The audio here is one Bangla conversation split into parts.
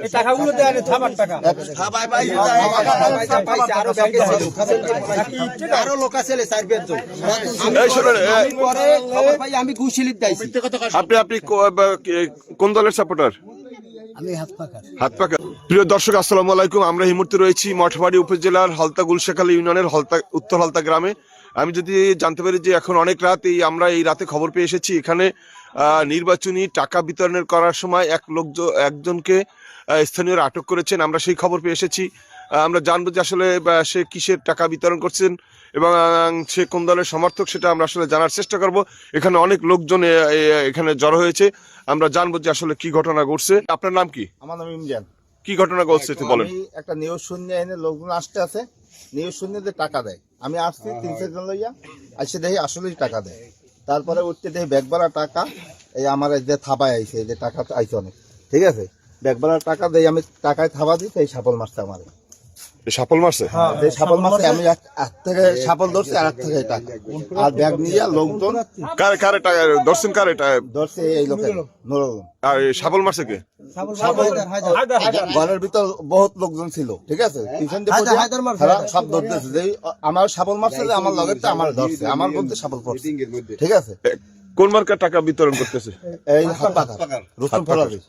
এই টাকাগুলো দেন থামার টাকা থাবাই ভাই আরো লোক আছে 4-5 জন পরে খবর পাই আমি গুছিলিত যাইছি। আপনি কোন দলের সাপোর্টার? আমি হাত পাকা। প্রিয় দর্শক আসসালামু আলাইকুম। আমরা এই মুহূর্তে রয়েছি মঠবাড়ি উপজেলার হলতা গুলশাখালী ইউনিয়নের উত্তর হলতা গ্রামে। আমি যদি জানতে পারি যে এখন অনেক রাত, আমরা এই রাতে খবর পেয়ে এসেছি এখানে নির্বাচনী টাকা বিতরণের করার সময় একজনকে স্থানীয়রা আটক করেছেন। আমরা সেই খবর পেয়ে এসেছি। আমরা জানবো যে আসলে সে কিসের টাকা বিতরণ করছেন এবং সে কোন দলের সমর্থক, সেটা আমরা আসলে জানার চেষ্টা করব। এখানে অনেক লোকজন এখানে জড়ো হয়েছে, আমরা জানবো যে আসলে কি ঘটনা ঘটছে। আপনার নাম কি? আমার নাম ইমজান। কি ঘটনা ঘটছে একটু বলেন। একটা নিউজ শুনে এনে লোকজন আসতে আছে, নিউজ শুনে যে টাকা দেয়। আমি আসছি 3-4 জন লইয়া আসে দেখি আসলেই টাকা দেয়। তারপরে উঠতে দেখি ব্যাগবালা টাকা এই আমার যে থাবায় আইছে, এই যে টাকা আইছে অনেক, ঠিক আছে। ব্যাগবালার টাকা দেয়, আমি টাকায় থাবা দিই, এই সাপল মারছে আমার। সাপল মারছে? সাপল মারছে, আমি এক থেকে সাপল ধরছি আর এক থেকে টাকা আর ব্যাগ নিয়ে লোকজন কারে টাকা ধরছেন? কারে ধরছে এই লোকের নুরুল। আর সাপল মারছে কে? ঘরের ভিতর বহুত লোকজন ছিল, ঠিক আছে। পিছন দিয়ে সব ধরতেছে যে আমার সাপল মারছে, যে আমার লগেরটা আমার ধরছে, আমার বলতে সাপল পড়ছে, ঠিক আছে। কোন মার্কার টাকা বিতরণ করতেছে? এই হাত পাকা রুস্তম ফরাজি।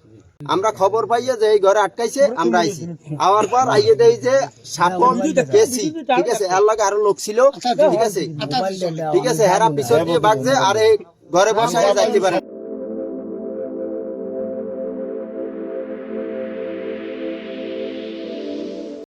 আমরা খবর পাইয়া যে এই ঘরে আটকাইছে, আমরা আইছি। আওয়ার পর আইয়ে দেই যে সাপন কেসি, ঠিক আছে, এর লাগে আরো লোক ছিল, ঠিক আছে, ঠিক আছে। হেরা পিছন দিয়ে বাগছে আর এই ঘরে বসায় যাইতে পারে।